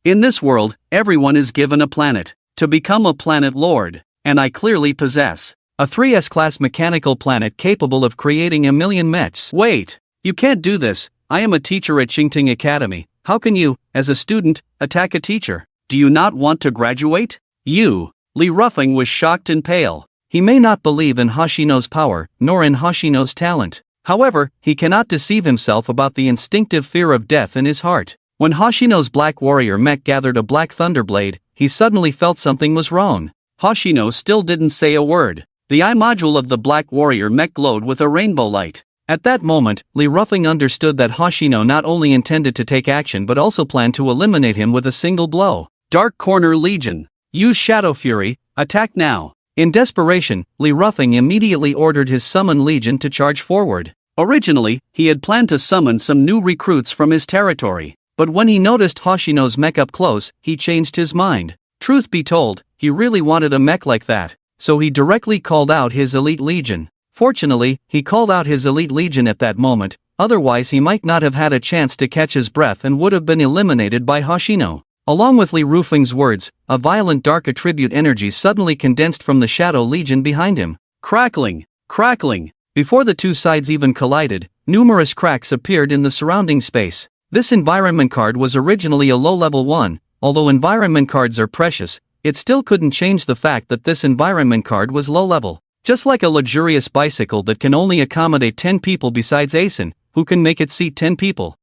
In this world, everyone is given a planet to become a planet lord, and I clearly possess a 3S class mechanical planet capable of creating 1,000,000 mechs. Wait, you can't do this. I am a teacher at Qingting Academy. How can you, as a student, attack a teacher? Do you not want to graduate? Li Ruffing was shocked and pale. He may not believe in Hoshino's power, nor in Hoshino's talent. However, he cannot deceive himself about the instinctive fear of death in his heart. When Hoshino's black warrior mech gathered a black thunderblade, he suddenly felt something was wrong. Hoshino still didn't say a word. The eye module of the black warrior mech glowed with a rainbow light. At that moment, Li Ruffing understood that Hoshino not only intended to take action but also planned to eliminate him with a single blow. Dark Corner Legion. Use Shadow Fury, attack now. In desperation, Li Ruffing immediately ordered his Summon Legion to charge forward. Originally, he had planned to summon some new recruits from his territory, but when he noticed Hoshino's mech up close, he changed his mind. Truth be told, he really wanted a mech like that, so he directly called out his Elite Legion. Fortunately, he called out his Elite Legion at that moment, otherwise he might not have had a chance to catch his breath and would have been eliminated by Hoshino. Along with Li Ruffing's words, a violent dark attribute energy suddenly condensed from the Shadow Legion behind him. Crackling! Before the two sides even collided, numerous cracks appeared in the surrounding space. This environment card was originally a low-level one. Although environment cards are precious, it still couldn't change the fact that this environment card was low-level. Just like a luxurious bicycle that can only accommodate 10 people besides Asen, who can make it seat 10 people.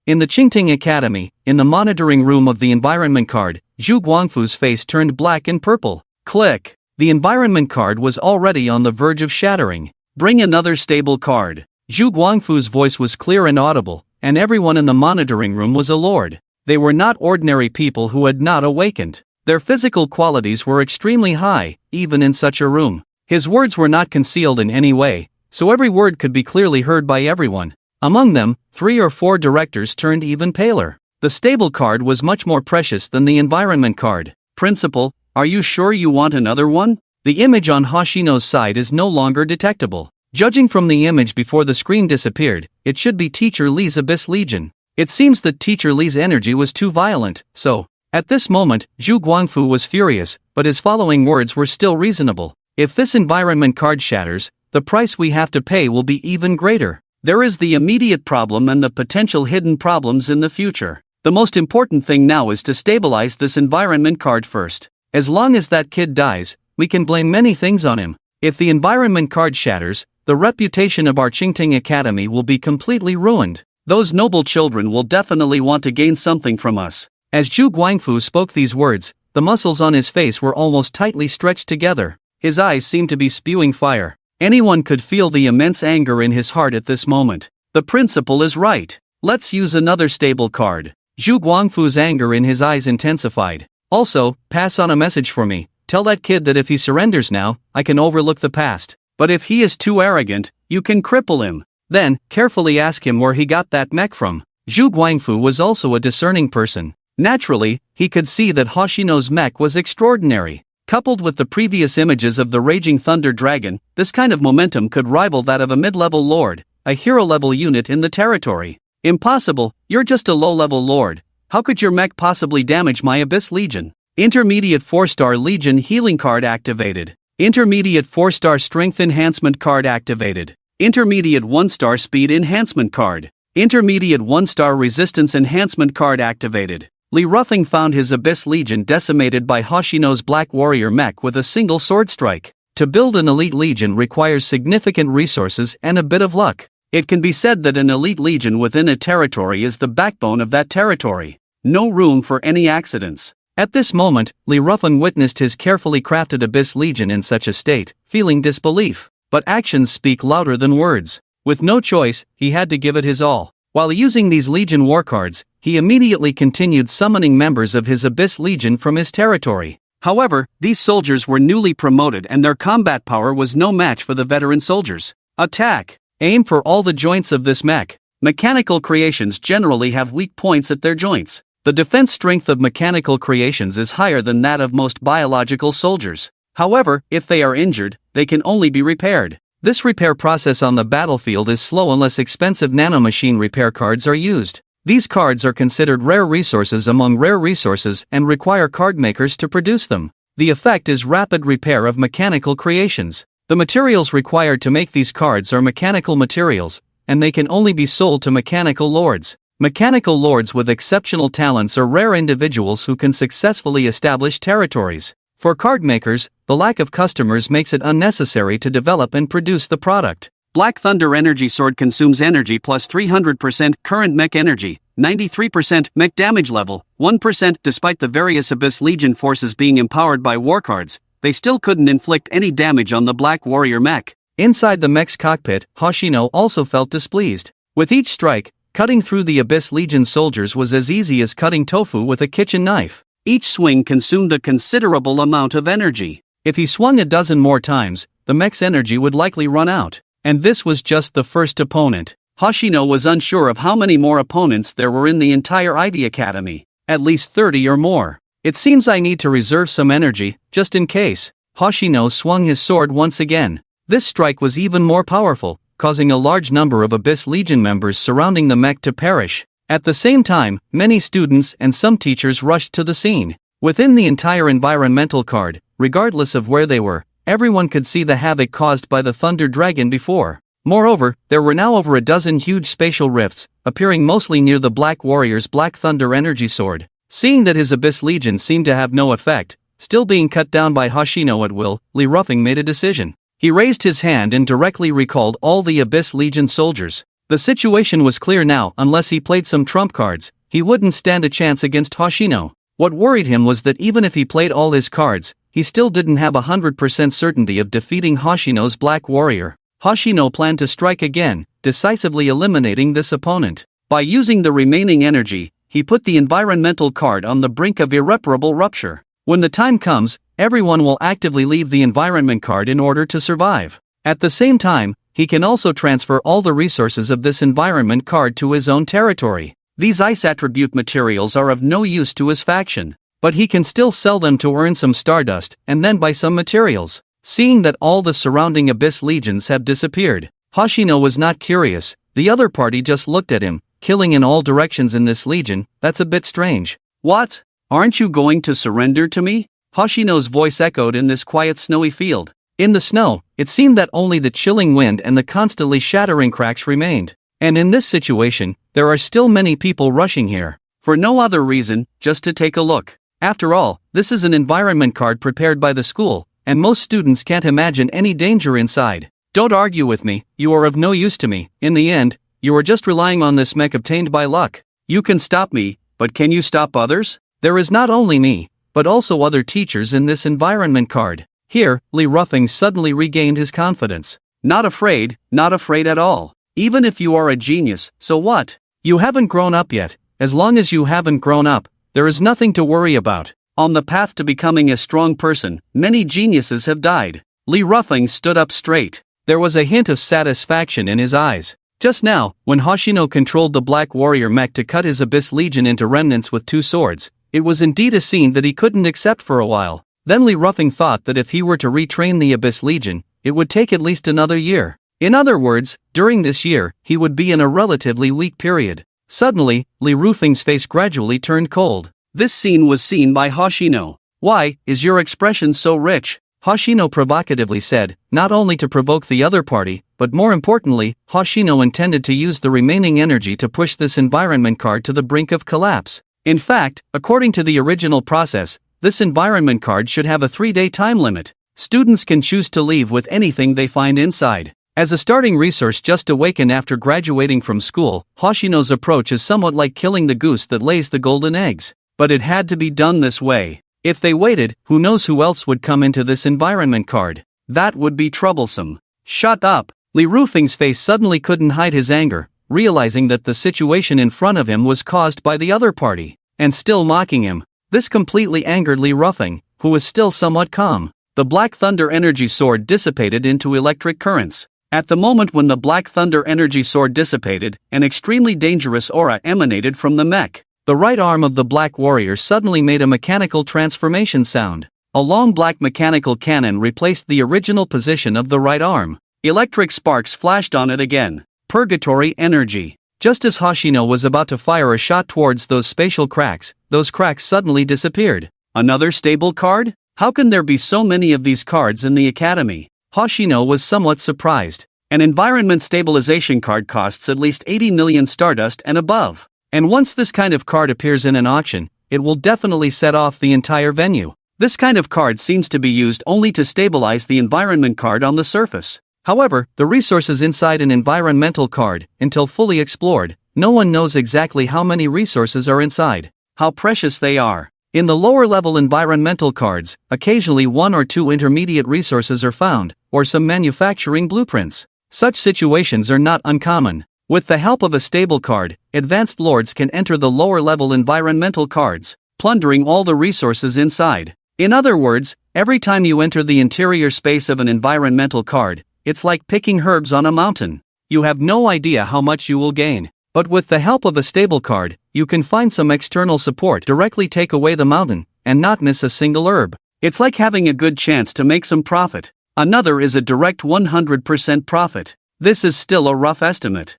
In the Qingting Academy, in the monitoring room of the environment card, Zhu Guangfu's face turned black and purple. Click! The environment card was already on the verge of shattering. Bring another stable card. Zhu Guangfu's voice was clear and audible, and everyone in the monitoring room was alert. They were not ordinary people who had not awakened. Their physical qualities were extremely high, even in such a room. His words were not concealed in any way, so every word could be clearly heard by everyone. Among them, 3 or 4 directors turned even paler. The stable card was much more precious than the environment card. Principal, are you sure you want another one? The image on Hoshino's side is no longer detectable. Judging from the image before the screen disappeared, it should be Teacher Li's Abyss Legion. It seems that Teacher Li's energy was too violent, so. At this moment, Zhu Guangfu was furious, but his following words were still reasonable. If this environment card shatters, the price we have to pay will be even greater. There is the immediate problem and the potential hidden problems in the future. The most important thing now is to stabilize this environment card first. As long as that kid dies, we can blame many things on him. If the environment card shatters, the reputation of our Qingting Academy will be completely ruined. Those noble children will definitely want to gain something from us. As Zhu Guangfu spoke these words, the muscles on his face were almost tightly stretched together. His eyes seemed to be spewing fire. Anyone could feel the immense anger in his heart at this moment. The principal is right. Let's use another stable card. Zhu Guangfu's anger in his eyes intensified. Also, pass on a message for me. Tell that kid that if he surrenders now, I can overlook the past. But if he is too arrogant, you can cripple him. Then, carefully ask him where he got that mech from. Zhu Guangfu was also a discerning person. Naturally, he could see that Hoshino's mech was extraordinary. Coupled with the previous images of the Raging Thunder Dragon, this kind of momentum could rival that of a mid-level lord, a hero-level unit in the territory. Impossible, you're just a low-level lord. How could your mech possibly damage my Abyss Legion? Intermediate 4-star Legion Healing card activated. Intermediate 4-star Strength Enhancement card activated. Intermediate 1-star Speed Enhancement card. Intermediate 1-star Resistance Enhancement card activated. Li Ruffing found his Abyss Legion decimated by Hoshino's Black Warrior mech with a single sword strike. To build an Elite Legion requires significant resources and a bit of luck. It can be said that an Elite Legion within a territory is the backbone of that territory. No room for any accidents. At this moment, Li Ruffing witnessed his carefully crafted Abyss Legion in such a state, feeling disbelief. But actions speak louder than words. With no choice, he had to give it his all. While using these Legion war cards, he immediately continued summoning members of his Abyss Legion from his territory. However, these soldiers were newly promoted and their combat power was no match for the veteran soldiers. Attack! Aim for all the joints of this mech. Mechanical creations generally have weak points at their joints. The defense strength of mechanical creations is higher than that of most biological soldiers. However, if they are injured, they can only be repaired. This repair process on the battlefield is slow unless expensive nanomachine repair cards are used. These cards are considered rare resources among rare resources and require card makers to produce them. The effect is rapid repair of mechanical creations. The materials required to make these cards are mechanical materials, and they can only be sold to mechanical lords. Mechanical lords with exceptional talents are rare individuals who can successfully establish territories. For card makers, the lack of customers makes it unnecessary to develop and produce the product. Black Thunder Energy Sword consumes energy plus 300% current mech energy, 93% mech damage level, 1%. Despite the various Abyss Legion forces being empowered by war cards, they still couldn't inflict any damage on the Black Warrior mech. Inside the mech's cockpit, Hoshino also felt displeased. With each strike, cutting through the Abyss Legion soldiers was as easy as cutting tofu with a kitchen knife. Each swing consumed a considerable amount of energy. If he swung a dozen more times, the mech's energy would likely run out. And this was just the first opponent. Hoshino was unsure of how many more opponents there were in the entire Ivy Academy. At least 30 or more. It seems I need to reserve some energy, just in case. Hoshino swung his sword once again. This strike was even more powerful, causing a large number of Abyss Legion members surrounding the mech to perish. At the same time, many students and some teachers rushed to the scene. Within the entire environmental card, regardless of where they were, everyone could see the havoc caused by the Thunder Dragon before. Moreover, there were now over a dozen huge spatial rifts, appearing mostly near the Black Warrior's Black Thunder Energy Sword. Seeing that his Abyss Legion seemed to have no effect, still being cut down by Hoshino at will, Lee Ruffing made a decision. He raised his hand and directly recalled all the Abyss Legion soldiers. The situation was clear now. Unless he played some trump cards, he wouldn't stand a chance against Hoshino. What worried him was that even if he played all his cards, he still didn't have 100% certainty of defeating Hoshino's Black Warrior. Hoshino planned to strike again, decisively eliminating this opponent. By using the remaining energy, he put the environmental card on the brink of irreparable rupture. When the time comes, everyone will actively leave the environment card in order to survive. At the same time, he can also transfer all the resources of this environment card to his own territory. These ice attribute materials are of no use to his faction, but he can still sell them to earn some stardust and then buy some materials. Seeing that all the surrounding Abyss Legions have disappeared, Hoshino was not curious. The other party just looked at him, killing in all directions in this legion. That's a bit strange. What? Aren't you going to surrender to me? Hoshino's voice echoed in this quiet snowy field. In the snow, it seemed that only the chilling wind and the constantly shattering cracks remained. And in this situation, there are still many people rushing here. For no other reason, just to take a look. After all, this is an environment card prepared by the school, and most students can't imagine any danger inside. Don't argue with me, you are of no use to me. In the end, you are just relying on this mech obtained by luck. You can stop me, but can you stop others? There is not only me, but also other teachers in this environment card. Here, Lee Ruffing suddenly regained his confidence. Not afraid at all. Even if you are a genius, so what? You haven't grown up yet. As long as you haven't grown up, there is nothing to worry about. On the path to becoming a strong person, many geniuses have died. Lee Ruffing stood up straight. There was a hint of satisfaction in his eyes. Just now, when Hoshino controlled the Black Warrior mech to cut his Abyss Legion into remnants with 2 swords, it was indeed a scene that he couldn't accept for a while. Then Lee Ruffing thought that if he were to retrain the Abyss Legion, it would take at least another year. In other words, during this year, he would be in a relatively weak period. Suddenly, Lee Ruffing's face gradually turned cold. This scene was seen by Hoshino. Why is your expression so rich? Hoshino provocatively said, not only to provoke the other party, but more importantly, Hoshino intended to use the remaining energy to push this environment card to the brink of collapse. In fact, according to the original process, this environment card should have a 3-day time limit. Students can choose to leave with anything they find inside. As a starting resource just awakened after graduating from school, Hoshino's approach is somewhat like killing the goose that lays the golden eggs. But it had to be done this way. If they waited, who knows who else would come into this environment card. That would be troublesome. Shut up. Lee Ruffing's face suddenly couldn't hide his anger, realizing that the situation in front of him was caused by the other party, and still mocking him. This completely angered Lee Ruffing, who was still somewhat calm. The Black Thunder Energy Sword dissipated into electric currents. At the moment when the Black Thunder Energy Sword dissipated, an extremely dangerous aura emanated from the mech. The right arm of the Black Warrior suddenly made a mechanical transformation sound. A long black mechanical cannon replaced the original position of the right arm. Electric sparks flashed on it again. Purgatory energy. Just as Hoshino was about to fire a shot towards those spatial cracks, those cracks suddenly disappeared. Another stable card? How can there be so many of these cards in the academy? Hoshino was somewhat surprised. An environment stabilization card costs at least 80 million Stardust and above. And once this kind of card appears in an auction, it will definitely set off the entire venue. This kind of card seems to be used only to stabilize the environment card on the surface. However, the resources inside an environmental card, until fully explored, no one knows exactly how many resources are inside, how precious they are. In the lower level environmental cards, occasionally 1 or 2 intermediate resources are found, or some manufacturing blueprints. Such situations are not uncommon. With the help of a stable card, advanced lords can enter the lower level environmental cards, plundering all the resources inside. In other words, every time you enter the interior space of an environmental card, it's like picking herbs on a mountain. You have no idea how much you will gain. But with the help of a stable card, you can find some external support, directly take away the mountain, and not miss a single herb. It's like having a good chance to make some profit. Another is a direct 100% profit. This is still a rough estimate.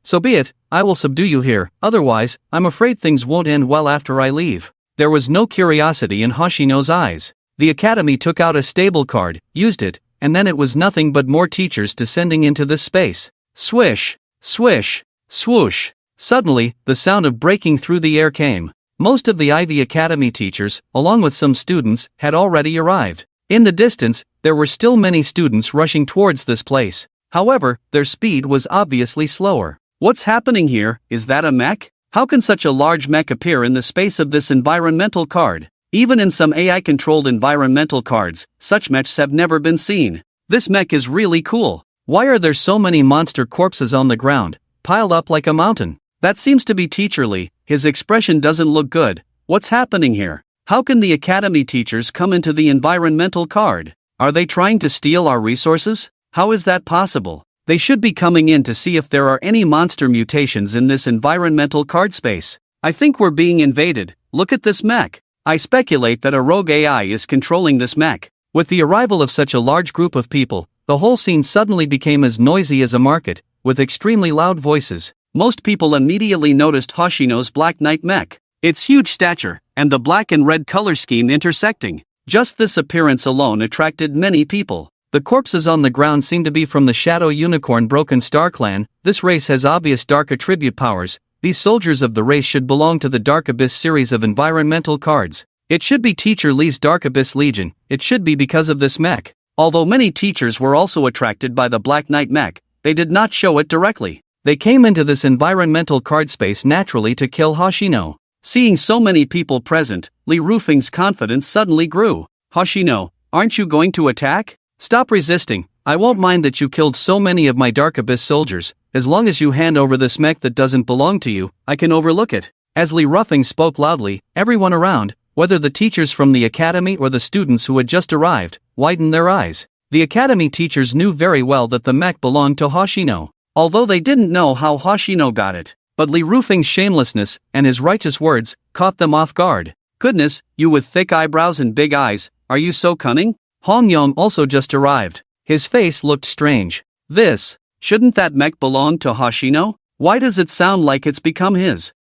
So be it, I will subdue you here, otherwise, I'm afraid things won't end well after I leave. There was no curiosity in Hoshino's eyes. The academy took out a stable card, used it, and then it was nothing but more teachers descending into this space. Swish, swish, swoosh. Suddenly, the sound of breaking through the air came. Most of the Ivy Academy teachers, along with some students, had already arrived. In the distance, there were still many students rushing towards this place. However, their speed was obviously slower. What's happening here? Is that a mech? How can such a large mech appear in the space of this environmental card? Even in some AI-controlled environmental cards, such mechs have never been seen. This mech is really cool. Why are there so many monster corpses on the ground, piled up like a mountain? That seems to be Teacher Lee. His expression doesn't look good. What's happening here? How can the academy teachers come into the environmental card? Are they trying to steal our resources? How is that possible? They should be coming in to see if there are any monster mutations in this environmental card space. I think we're being invaded. Look at this mech. I speculate that a rogue AI is controlling this mech. With the arrival of such a large group of people, the whole scene suddenly became as noisy as a market, with extremely loud voices. Most people immediately noticed Hoshino's Black Knight mech. Its huge stature, and the black and red color scheme intersecting. Just this appearance alone attracted many people. The corpses on the ground seem to be from the Shadow Unicorn Broken Star clan. This race has obvious dark attribute powers. These soldiers of the race should belong to the Dark Abyss series of environmental cards. It should be Teacher Lee's Dark Abyss Legion. It should be because of this mech. Although many teachers were also attracted by the Black Knight mech, they did not show it directly. They came into this environmental card space naturally to kill Hoshino. Seeing so many people present, Lee Rufing's confidence suddenly grew. Hoshino, aren't you going to attack? Stop resisting. I won't mind that you killed so many of my Dark Abyss soldiers. As long as you hand over this mech that doesn't belong to you, I can overlook it. As Lee Rufing spoke loudly, everyone around, whether the teachers from the academy or the students who had just arrived, widened their eyes. The academy teachers knew very well that the mech belonged to Hoshino, although they didn't know how Hoshino got it. But Lee Rufing's shamelessness and his righteous words caught them off guard. Goodness, you with thick eyebrows and big eyes, are you so cunning? Hong Yong also just arrived. His face looked strange. Shouldn't that mech belong to Hoshino? Why does it sound like it's become his?